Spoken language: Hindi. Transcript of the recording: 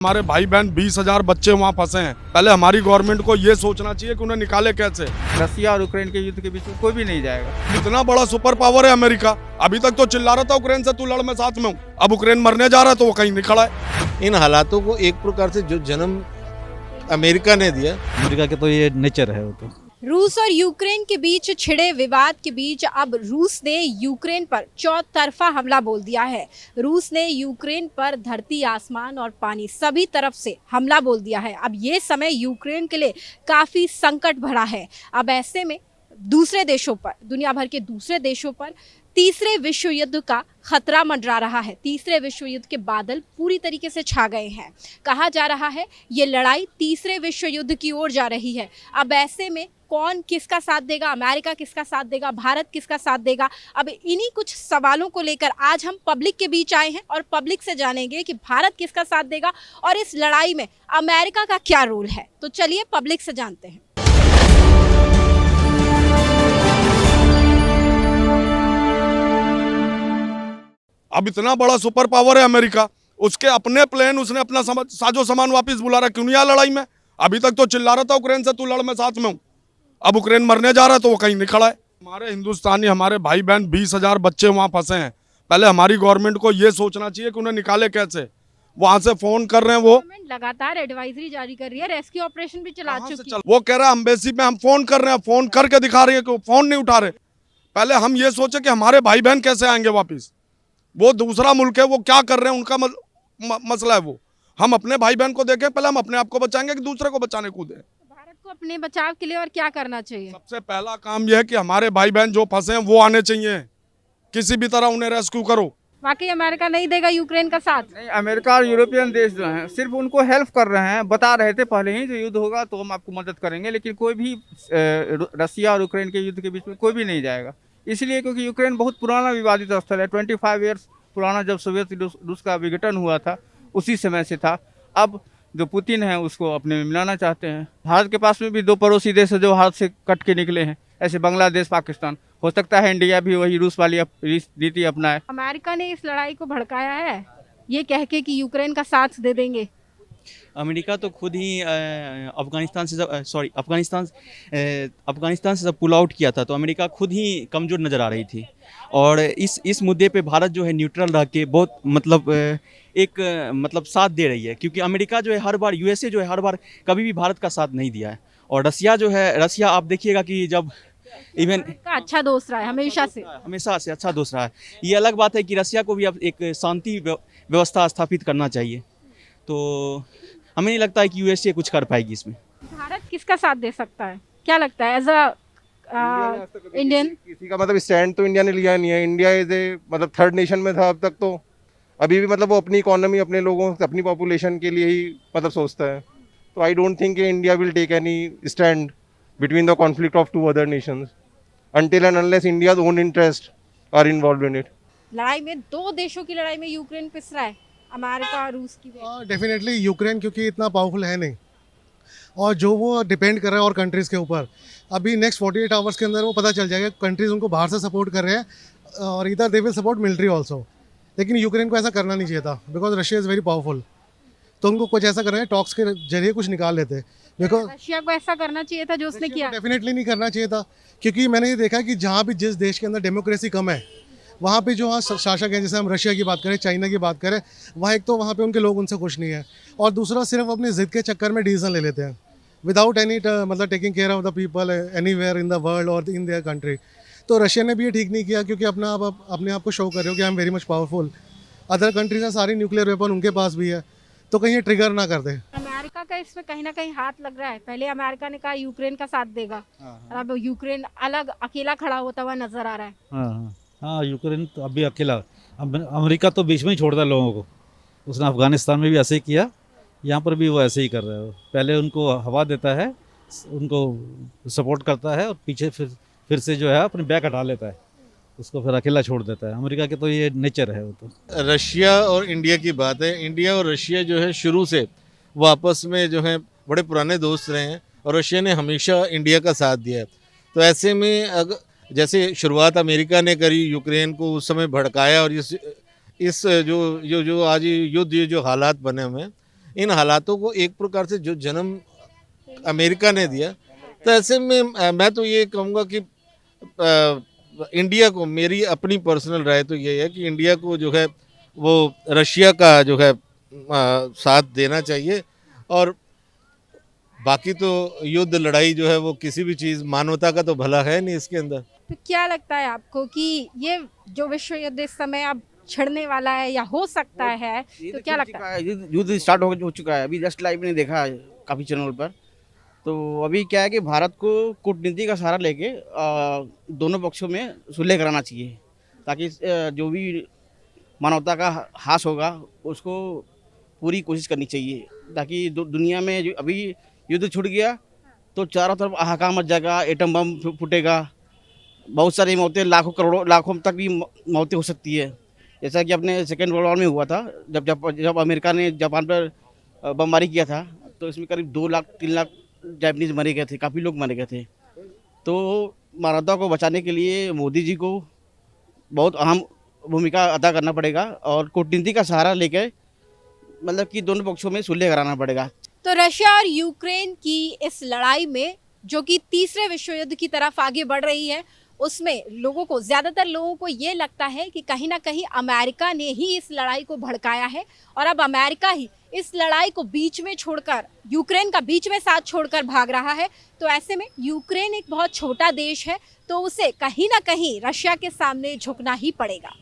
हमारे भाई बहन 20,000 बच्चे वहाँ फंसे हैं। पहले हमारी गवर्नमेंट को ये सोचना चाहिए कि उन्हें निकाले कैसे। रसिया और यूक्रेन के युद्ध के बीच में कोई भी नहीं जाएगा। इतना बड़ा सुपर पावर है अमेरिका, अभी तक तो चिल्ला रहा था यूक्रेन से तू लड़ मैं साथ में हूँ, अब यूक्रेन मरने जा रहा है तो वो कहीं नहीं खड़ा है। इन हालातों को एक प्रकार से जो जन्म अमेरिका ने दिया, अमेरिका के तो ये नेचर है वो तो। रूस और यूक्रेन के बीच छिड़े विवाद के बीच अब रूस ने यूक्रेन पर चौतरफा हमला बोल दिया है। रूस ने यूक्रेन पर धरती, आसमान और पानी सभी तरफ से हमला बोल दिया है। अब ये समय यूक्रेन के लिए काफ़ी संकट भरा है। अब ऐसे में दूसरे देशों पर, दुनिया भर के दूसरे देशों पर तीसरे विश्व युद्ध का खतरा मंडरा रहा है। तीसरे विश्व युद्ध के बादल पूरी तरीके से छा गए हैं। कहा जा रहा है ये लड़ाई तीसरे विश्व युद्ध की ओर जा रही है। अब ऐसे में कौन किसका साथ देगा, अमेरिका किसका साथ देगा, भारत किसका साथ देगा, अब इन्हीं कुछ सवालों को लेकर आज हम पब्लिक के बीच आए हैं और पब्लिक से जानेंगे कि भारत किसका साथ देगा और इस लड़ाई में अमेरिका का क्या रोल है। तो चलिए पब्लिक से जानते हैं। अब इतना बड़ा सुपर पावर है अमेरिका, उसके अपने प्लेन उसने अपना साजो सामान वापस बुला रहा, क्यों नहीं आया लड़ाई में? अभी तक तो चिल्ला रहा था यूक्रेन से तू लड़ मैं साथ में हूँ, अब यूक्रेन मरने जा रहा है तो वो कहीं नहीं खड़ा है। हमारे हिंदुस्तानी, हमारे भाई बहन 20,000 बच्चे वहाँ फंसे हैं। पहले हमारी गवर्नमेंट को ये सोचना चाहिए कि उन्हें निकाले कैसे। वहाँ से फोन कर रहे हैं, वो लगातार एडवाइजरी जारी कर रही है, रेस्क्यू ऑपरेशन भी चला चुकी है। वो कह रहा है एम्बेसी में हम फोन कर रहे हैं, फोन करके दिखा रही है कि वो फोन नहीं उठा रहे। पहले हम ये सोचे कि हमारे भाई बहन कैसे आएंगे वापिस। वो दूसरा मुल्क है, वो क्या कर रहे हैं उनका मसला है। वो हम अपने भाई बहन को देखें, पहले हम अपने आप को बचाएंगे कि दूसरे को बचाने कूदे। भारत को अपने बचाव के लिए और क्या करना चाहिए? सबसे पहला काम यह है कि हमारे भाई बहन जो फंसे हैं वो आने चाहिए, किसी भी तरह उन्हें रेस्क्यू करो। वाकई अमेरिका नहीं देगा यूक्रेन का साथ? नहीं, अमेरिका और यूरोपियन देश जो हैं सिर्फ उनको हेल्प कर रहे हैं। बता रहे थे पहले ही जो युद्ध होगा तो हम आपको मदद करेंगे, लेकिन कोई भी रसिया और यूक्रेन के युद्ध के बीच में कोई भी नहीं जाएगा। इसलिए क्योंकि यूक्रेन बहुत पुराना विवादित स्थल है। 25 ईयर्स पुराना, जब सोवियत रूस का विघटन हुआ था उसी समय से था। अब जो पुतिन है उसको अपने में मिलाना चाहते हैं। भारत के पास में भी दो पड़ोसी देश है जो हाथ से कट के निकले हैं, ऐसे बांग्लादेश, पाकिस्तान। हो सकता है इंडिया भी वही रूस वाली नीति अपनाए। अमेरिका ने इस लड़ाई को भड़काया है ये कह के कि यूक्रेन का साथ दे देंगे। अमेरिका तो खुद ही अफगानिस्तान से जब पुल आउट किया था तो अमेरिका खुद ही कमज़ोर नज़र आ रही थी। और इस मुद्दे पे भारत जो है न्यूट्रल रह के बहुत मतलब साथ दे रही है, क्योंकि अमेरिका जो है हर बार, यूएसए जो है हर बार कभी भी भारत का साथ नहीं दिया है। और रसिया आप देखिएगा कि जब इवन का अच्छा दोस्त रहा है, हमेशा से अच्छा दोस्त रहा है। ये अलग बात है कि रसिया को भी अब एक शांति व्यवस्था स्थापित करना चाहिए। तो हमें नहीं लगता है कि यूएसए कुछ कर पाएगी इसमें। भारत किसका साथ दे सकता है, क्या लगता है? एज अ इंडियन किसी का मतलब स्टैंड तो इंडिया ने लिया नहीं है। इंडिया इज ए मतलब थर्ड नेशन में था अब तक, तो अभी भी मतलब वो अपनी इकोनॉमी, अपने लोगों, अपनी पॉपुलेशन के लिए ही मतलब सोचता है। तो I don't think India will take any stand between the conflict of two other nations until and unless India's own interests are involved in it. लड़ाई में, दो देशों की लड़ाई में यूक्रेन पिस रहा है, अमेरिका और रूस की। डेफिनेटली यूक्रेन क्योंकि इतना पावरफुल है नहीं, और जो वो डिपेंड कर रहा है और कंट्रीज़ के ऊपर। अभी नेक्स्ट 48 आवर्स के अंदर वो पता चल जाएगा कंट्रीज़ उनको बाहर से सपोर्ट कर रहे हैं और इधर they will support military also. लेकिन यूक्रेन को ऐसा करना नहीं चाहिए था because Russia is very powerful. तो उनको कुछ ऐसा करना है, टॉक्स के जरिए कुछ निकाल लेते। बिकॉज रशिया को ऐसा करना चाहिए था जो उसने किया। डेफिनेटली नहीं करना चाहिए था, क्योंकि मैंने ये देखा कि जहाँ भी जिस देश के अंदर डेमोक्रेसी कम है वहाँ पे जो वहाँ शासक हैं, जैसे हम रशिया की बात करें, चाइना की बात करें, वहाँ एक तो वहाँ पे उनके लोग उनसे खुश नहीं है, और दूसरा सिर्फ अपनी ज़िद के चक्कर में डिसीजन ले लेते हैं विदाउट एनी मतलब taking care of the people anywhere in the world और इन देयर कंट्री। तो रशिया ने भी ये ठीक नहीं किया, क्योंकि अपने आप को शो कर रहे हो कि I am very much powerful. Other countries हैं, सारी न्यूक्लियर वेपन उनके पास भी है, तो कहीं ये ट्रिगर ना कर दे। अमेरिका का इसमें कहीं ना कहीं हाथ लग रहा है। पहले अमेरिका ने कहा यूक्रेन का साथ देगा और अब यूक्रेन अलग अकेला खड़ा होता हुआ नजर आ रहा है। हाँ, यूक्रेन तो अभी अकेला। अमेरिका तो बीच में ही छोड़ता है लोगों को। उसने अफगानिस्तान में भी ऐसे ही किया, यहाँ पर भी वो ऐसे ही कर रहा है। पहले उनको हवा देता है, उनको सपोर्ट करता है और पीछे फिर से जो है अपने बैक हटा लेता है, उसको फिर अकेला छोड़ देता है। अमेरिका के तो ये नेचर है वो तो। रशिया और इंडिया की बात है। इंडिया और रशिया जो है शुरू से वो आपस में जो है बड़े पुराने दोस्त रहे हैं, और रशिया ने हमेशा इंडिया का साथ दिया है। तो ऐसे में जैसे शुरुआत अमेरिका ने करी, यूक्रेन को उस समय भड़काया, और इस जो आज युद्ध, ये जो हालात बने हुए हैं, इन हालातों को एक प्रकार से जो जन्म अमेरिका ने दिया, तो ऐसे में मैं तो ये कहूँगा कि इंडिया को, मेरी अपनी पर्सनल राय तो ये है कि इंडिया को जो है वो रशिया का जो है साथ देना चाहिए। और बाकी तो युद्ध लड़ाई जो है वो किसी भी चीज़, मानवता का तो भला है नहीं इसके अंदर। तो क्या लगता है आपको कि ये जो विश्व युद्ध इस समय अब छिड़ने वाला है या हो सकता है, तो क्या लगता है? युद्ध स्टार्ट हो चुका है, अभी जस्ट लाइव ने देखा है काफ़ी चैनल पर। तो अभी क्या है कि भारत को कूटनीति का सहारा लेके दोनों पक्षों में सुलह कराना चाहिए, ताकि जो भी मानवता का हास होगा उसको पूरी कोशिश करनी चाहिए, ताकि दुनिया में जो अभी युद्ध छूट गया तो चारों तरफ हाहाकार मच जाएगा, एटम बम फूटेगा, बहुत सारी मौतें, लाखों करोड़ों लाखों तक भी मौतें हो सकती है। जैसा कि अपने सेकेंड वर्ल्ड वॉर में हुआ था, जब अमेरिका ने जापान पर बमबारी किया था, तो इसमें करीब 2 लाख 3 लाख जापानीज मरे गए थे, काफ़ी लोग मरे गए थे। तो मानवता को बचाने के लिए मोदी जी को बहुत अहम भूमिका अदा करना पड़ेगा और कूटनीति का सहारा लेकर मतलब कि दोनों पक्षों में सुलह कराना पड़ेगा। तो रशिया और यूक्रेन की इस लड़ाई में, जो कि तीसरे विश्व युद्ध की तरफ आगे बढ़ रही है, उसमें ज़्यादातर लोगों को ये लगता है कि कहीं ना कहीं अमेरिका ने ही इस लड़ाई को भड़काया है और अब अमेरिका ही इस लड़ाई को बीच में छोड़कर, यूक्रेन का बीच में साथ छोड़कर भाग रहा है। तो ऐसे में यूक्रेन एक बहुत छोटा देश है, तो उसे कहीं ना कहीं रशिया के सामने झुकना ही पड़ेगा।